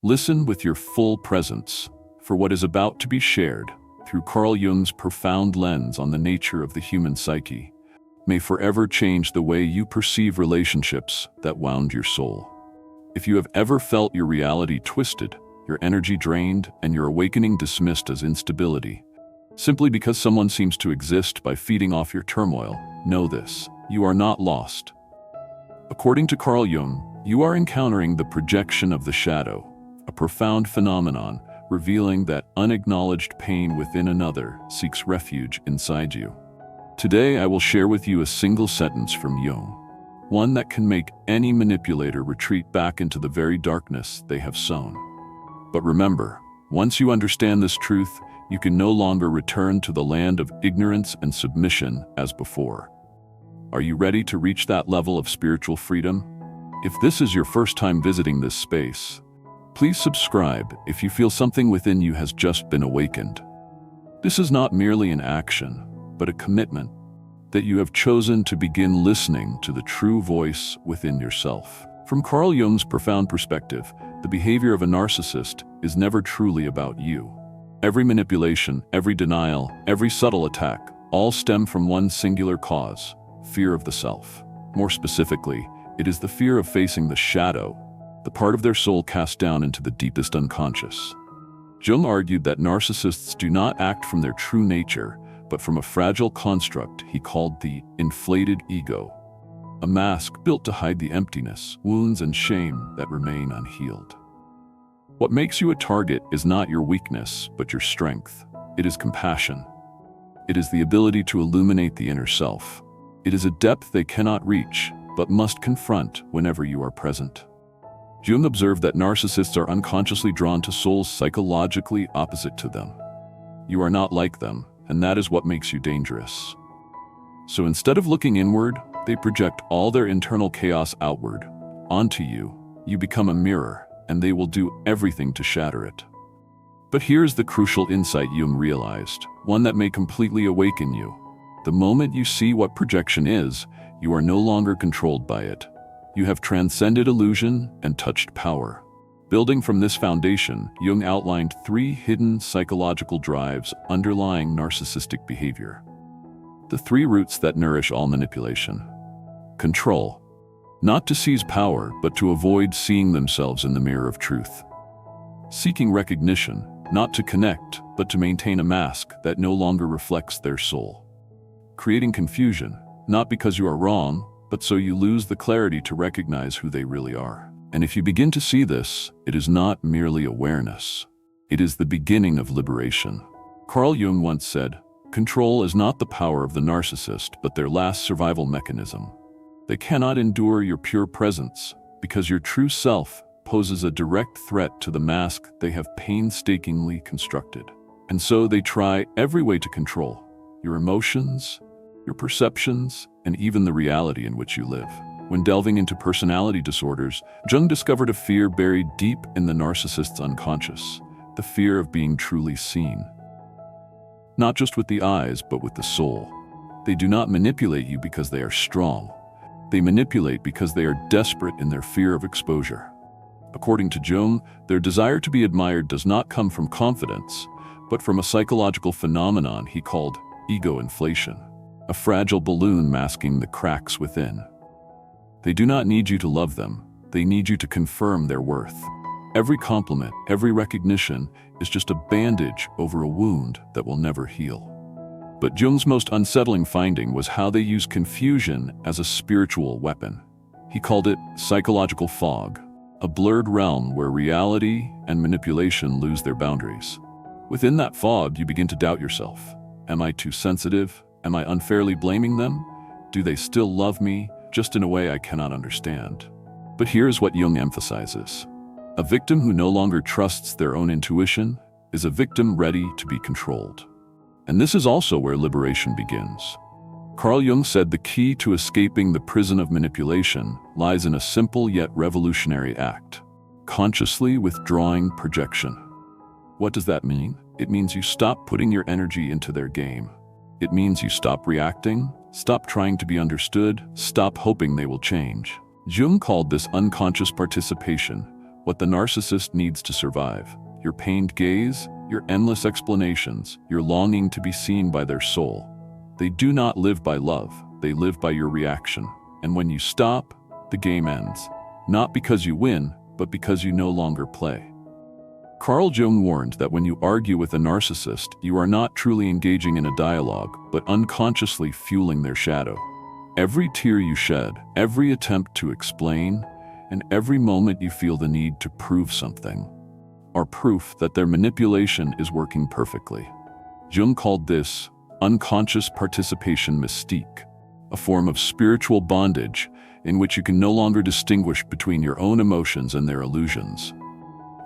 Listen with your full presence, for what is about to be shared, through Carl Jung's profound lens on the nature of the human psyche, may forever change the way you perceive relationships that wound your soul. If you have ever felt your reality twisted, your energy drained, and your awakening dismissed as instability, simply because someone seems to exist by feeding off your turmoil, know this: you are not lost. According to Carl Jung, you are encountering the projection of the shadow, a profound phenomenon revealing that unacknowledged pain within another seeks refuge inside you. Today, I will share with you a single sentence from Jung, one that can make any manipulator retreat back into the very darkness they have sown. But remember, once you understand this truth, you can no longer return to the land of ignorance and submission as before. Are you ready to reach that level of spiritual freedom? If this is your first time visiting this space, please subscribe if you feel something within you has just been awakened. This is not merely an action, but a commitment that you have chosen to begin listening to the true voice within yourself. From Carl Jung's profound perspective, the behavior of a narcissist is never truly about you. Every manipulation, every denial, every subtle attack, all stem from one singular cause: fear of the self. More specifically, it is the fear of facing the shadow, the part of their soul cast down into the deepest unconscious. Jung argued that narcissists do not act from their true nature, but from a fragile construct he called the inflated ego, a mask built to hide the emptiness, wounds, and shame that remain unhealed. What makes you a target is not your weakness, but your strength. It is compassion. It is the ability to illuminate the inner self. It is a depth they cannot reach, but must confront whenever you are present. Jung observed that narcissists are unconsciously drawn to souls psychologically opposite to them. You are not like them, and that is what makes you dangerous. So instead of looking inward, they project all their internal chaos outward. Onto you, you become a mirror, and they will do everything to shatter it. But here's the crucial insight Jung realized, one that may completely awaken you. The moment you see what projection is, you are no longer controlled by it. You have transcended illusion and touched power. Building from this foundation, Jung outlined 3 hidden psychological drives underlying narcissistic behavior. The 3 roots that nourish all manipulation. Control. Not to seize power, but to avoid seeing themselves in the mirror of truth. Seeking recognition. Not to connect, but to maintain a mask that no longer reflects their soul. Creating confusion. Not because you are wrong, but so you lose the clarity to recognize who they really are. And if you begin to see this, it is not merely awareness. It is the beginning of liberation. Carl Jung once said, "Control is not the power of the narcissist, but their last survival mechanism." They cannot endure your pure presence, because your true self poses a direct threat to the mask they have painstakingly constructed. And so they try every way to control your emotions, your perceptions, and even the reality in which you live. When delving into personality disorders, Jung discovered a fear buried deep in the narcissist's unconscious, the fear of being truly seen. Not just with the eyes, but with the soul. They do not manipulate you because they are strong. They manipulate because they are desperate in their fear of exposure. According to Jung, their desire to be admired does not come from confidence, but from a psychological phenomenon he called ego inflation, a fragile balloon masking the cracks within. They do not need you to love them, they need you to confirm their worth. Every compliment, every recognition is just a bandage over a wound that will never heal. But Jung's most unsettling finding was how they use confusion as a spiritual weapon. He called it psychological fog, a blurred realm where reality and manipulation lose their boundaries. Within that fog, you begin to doubt yourself. Am I too sensitive? Am I unfairly blaming them? Do they still love me, just in a way I cannot understand? But here's what Jung emphasizes. A victim who no longer trusts their own intuition is a victim ready to be controlled. And this is also where liberation begins. Carl Jung said the key to escaping the prison of manipulation lies in a simple yet revolutionary act: consciously withdrawing projection. What does that mean? It means you stop putting your energy into their game. It means you stop reacting, stop trying to be understood, stop hoping they will change. Jung called this unconscious participation, what the narcissist needs to survive: your pained gaze, your endless explanations, your longing to be seen by their soul. They do not live by love, they live by your reaction. And when you stop, the game ends. Not because you win, but because you no longer play. Carl Jung warned that when you argue with a narcissist, you are not truly engaging in a dialogue, but unconsciously fueling their shadow. Every tear you shed, every attempt to explain, and every moment you feel the need to prove something are proof that their manipulation is working perfectly. Jung called this unconscious participation mystique, a form of spiritual bondage in which you can no longer distinguish between your own emotions and their illusions.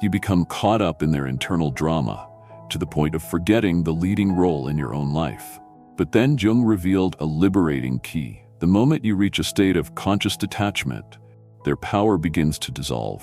You become caught up in their internal drama, to the point of forgetting the leading role in your own life. But then Jung revealed a liberating key. The moment you reach a state of conscious detachment, their power begins to dissolve.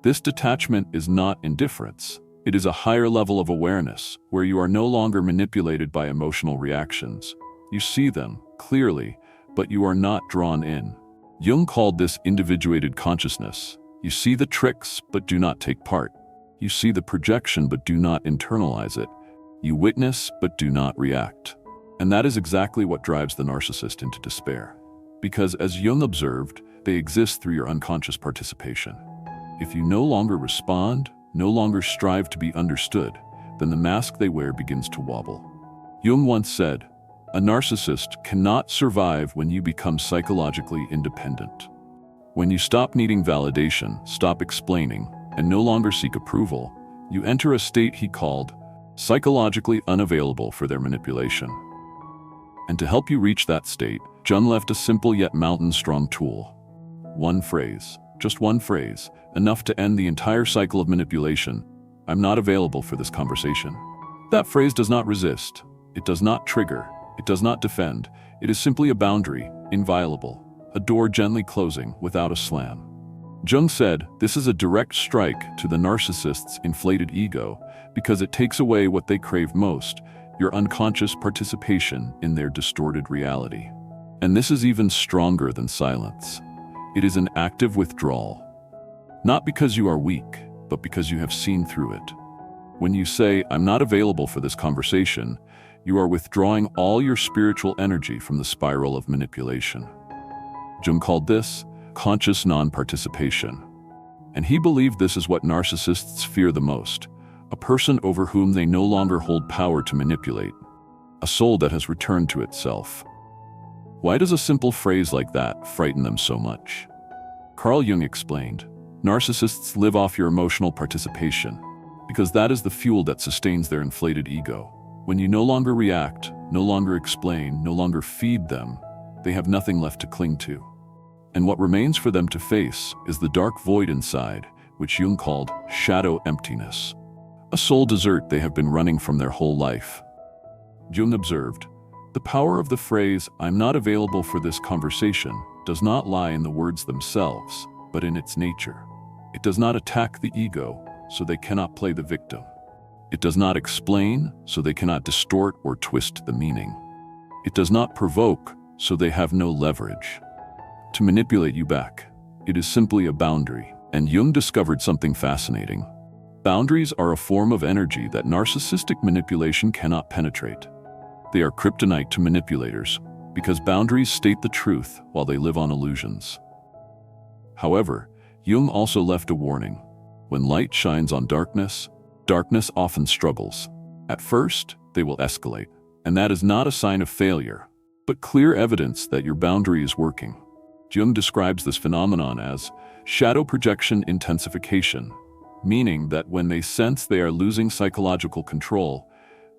This detachment is not indifference. It is a higher level of awareness, where you are no longer manipulated by emotional reactions. You see them clearly, but you are not drawn in. Jung called this individuated consciousness. You see the tricks, but do not take part. You see the projection, but do not internalize it. You witness, but do not react. And that is exactly what drives the narcissist into despair. Because, as Jung observed, they exist through your unconscious participation. If you no longer respond, no longer strive to be understood, then the mask they wear begins to wobble. Jung once said, "A narcissist cannot survive when you become psychologically independent." When you stop needing validation, stop explaining, and no longer seek approval, you enter a state he called psychologically unavailable for their manipulation. And to help you reach that state, Jung left a simple yet mountain-strong tool. One phrase, just one phrase, enough to end the entire cycle of manipulation: "I'm not available for this conversation." That phrase does not resist, it does not trigger, it does not defend. It is simply a boundary, inviolable, a door gently closing without a slam. Jung said, this is a direct strike to the narcissist's inflated ego because it takes away what they crave most: your unconscious participation in their distorted reality. And this is even stronger than silence. It is an active withdrawal. Not because you are weak, but because you have seen through it. When you say, "I'm not available for this conversation," you are withdrawing all your spiritual energy from the spiral of manipulation. Jung called this conscious non-participation. And he believed this is what narcissists fear the most: a person over whom they no longer hold power to manipulate, a soul that has returned to itself. Why does a simple phrase like that frighten them so much? Carl Jung explained, narcissists live off your emotional participation, because that is the fuel that sustains their inflated ego. When you no longer react, no longer explain, no longer feed them, they have nothing left to cling to. And what remains for them to face is the dark void inside, which Jung called shadow emptiness. A soul desert they have been running from their whole life. Jung observed, the power of the phrase, "I'm not available for this conversation," does not lie in the words themselves, but in its nature. It does not attack the ego, so they cannot play the victim. It does not explain, so they cannot distort or twist the meaning. It does not provoke, so they have no leverage to manipulate you back. It is simply a boundary. And Jung discovered something fascinating. Boundaries are a form of energy that narcissistic manipulation cannot penetrate. They are kryptonite to manipulators, because boundaries state the truth while they live on illusions. However, Jung also left a warning. When light shines on darkness, darkness often struggles. At first, they will escalate, and that is not a sign of failure, but clear evidence that your boundary is working. Jung describes this phenomenon as shadow projection intensification, meaning that when they sense they are losing psychological control,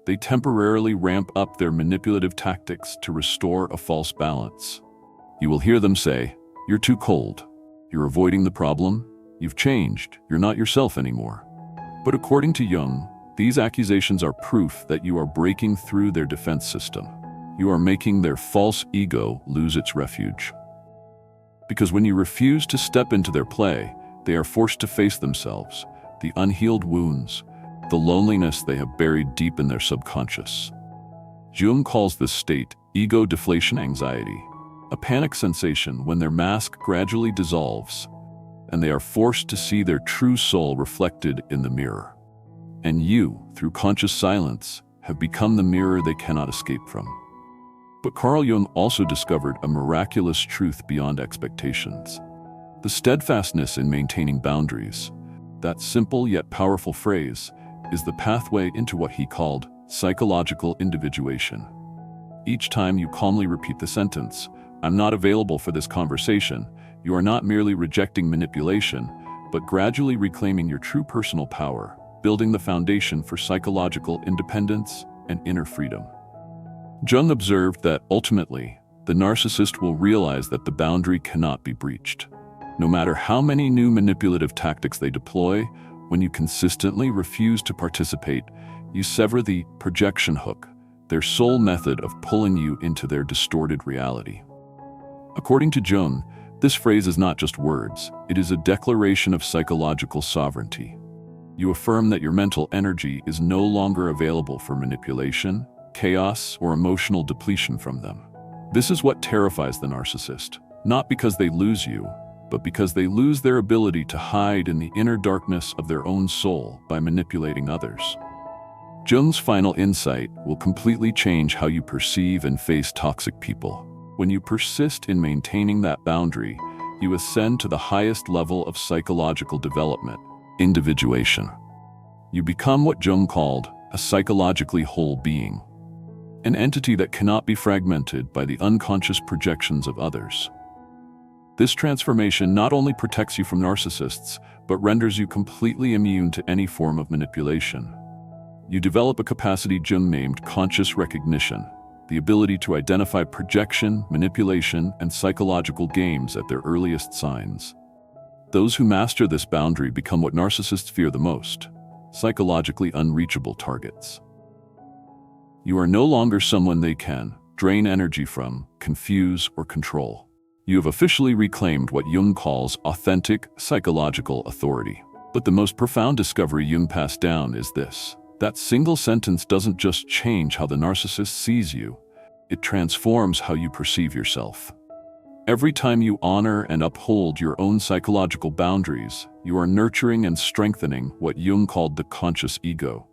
they temporarily ramp up their manipulative tactics to restore a false balance. You will hear them say, "You're too cold. You're avoiding the problem. You've changed. You're not yourself anymore." But according to Jung, these accusations are proof that you are breaking through their defense system. You are making their false ego lose its refuge. Because when you refuse to step into their play, they are forced to face themselves, the unhealed wounds, the loneliness they have buried deep in their subconscious. Jung calls this state ego deflation anxiety, a panic sensation when their mask gradually dissolves. and they are forced to see their true soul reflected in the mirror. And you, through conscious silence, have become the mirror they cannot escape from. But Carl Jung also discovered a miraculous truth beyond expectations. The steadfastness in maintaining boundaries, that simple yet powerful phrase, is the pathway into what he called psychological individuation. Each time you calmly repeat the sentence, "I'm not available for this conversation," you are not merely rejecting manipulation, but gradually reclaiming your true personal power, building the foundation for psychological independence and inner freedom. Jung observed that, ultimately, the narcissist will realize that the boundary cannot be breached. No matter how many new manipulative tactics they deploy, when you consistently refuse to participate, you sever the projection hook, their sole method of pulling you into their distorted reality. According to Jung, this phrase is not just words, it is a declaration of psychological sovereignty. You affirm that your mental energy is no longer available for manipulation, chaos, or emotional depletion from them. This is what terrifies the narcissist, not because they lose you, but because they lose their ability to hide in the inner darkness of their own soul by manipulating others. Jung's final insight will completely change how you perceive and face toxic people. When you persist in maintaining that boundary, you ascend to the highest level of psychological development, individuation. You become what Jung called a psychologically whole being, an entity that cannot be fragmented by the unconscious projections of others. This transformation not only protects you from narcissists, but renders you completely immune to any form of manipulation. You develop a capacity Jung named conscious recognition, the ability to identify projection, manipulation, and psychological games at their earliest signs. Those who master this boundary become what narcissists fear the most: psychologically unreachable targets. You are no longer someone they can drain energy from, confuse, or control. You have officially reclaimed what Jung calls authentic psychological authority. But the most profound discovery Jung passed down is this: that single sentence doesn't just change how the narcissist sees you, it transforms how you perceive yourself. Every time you honor and uphold your own psychological boundaries, you are nurturing and strengthening what Jung called the conscious ego.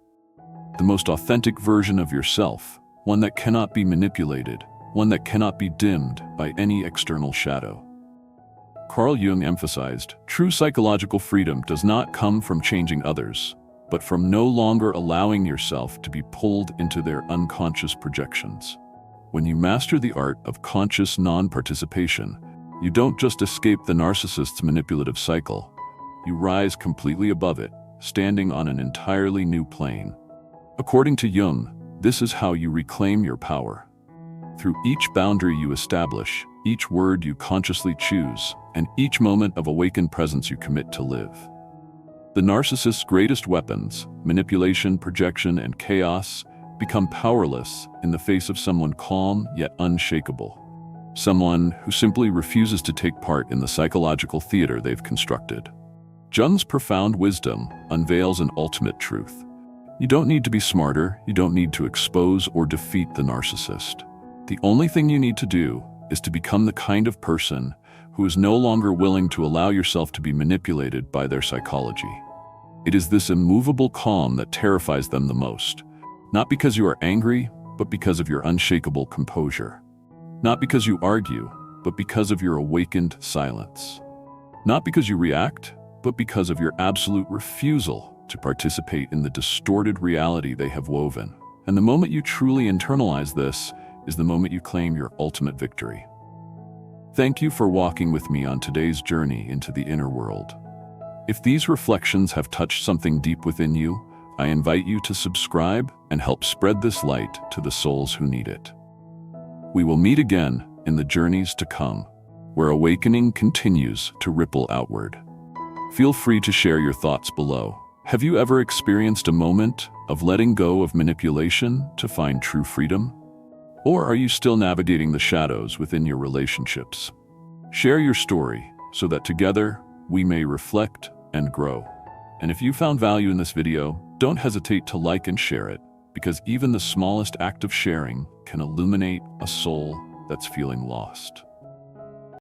The most authentic version of yourself, one that cannot be manipulated, one that cannot be dimmed by any external shadow. Carl Jung emphasized, true psychological freedom does not come from changing others, but from no longer allowing yourself to be pulled into their unconscious projections. When you master the art of conscious non-participation, you don't just escape the narcissist's manipulative cycle, you rise completely above it, standing on an entirely new plane. According to Jung, this is how you reclaim your power. Through each boundary you establish, each word you consciously choose, and each moment of awakened presence you commit to live. The narcissist's greatest weapons, manipulation, projection, and chaos, become powerless in the face of someone calm yet unshakable. Someone who simply refuses to take part in the psychological theater they've constructed. Jung's profound wisdom unveils an ultimate truth. You don't need to be smarter, you don't need to expose or defeat the narcissist. The only thing you need to do is to become the kind of person who is no longer willing to allow yourself to be manipulated by their psychology. It is this immovable calm that terrifies them the most. Not because you are angry, but because of your unshakable composure. Not because you argue, but because of your awakened silence. Not because you react, but because of your absolute refusal to participate in the distorted reality they have woven. And the moment you truly internalize this is the moment you claim your ultimate victory. Thank you for walking with me on today's journey into the inner world. If these reflections have touched something deep within you, I invite you to subscribe and help spread this light to the souls who need it. We will meet again in the journeys to come, where awakening continues to ripple outward. Feel free to share your thoughts below. Have you ever experienced a moment of letting go of manipulation to find true freedom? Or are you still navigating the shadows within your relationships? Share your story so that together we may reflect and grow. And if you found value in this video, don't hesitate to like and share it, because even the smallest act of sharing can illuminate a soul that's feeling lost.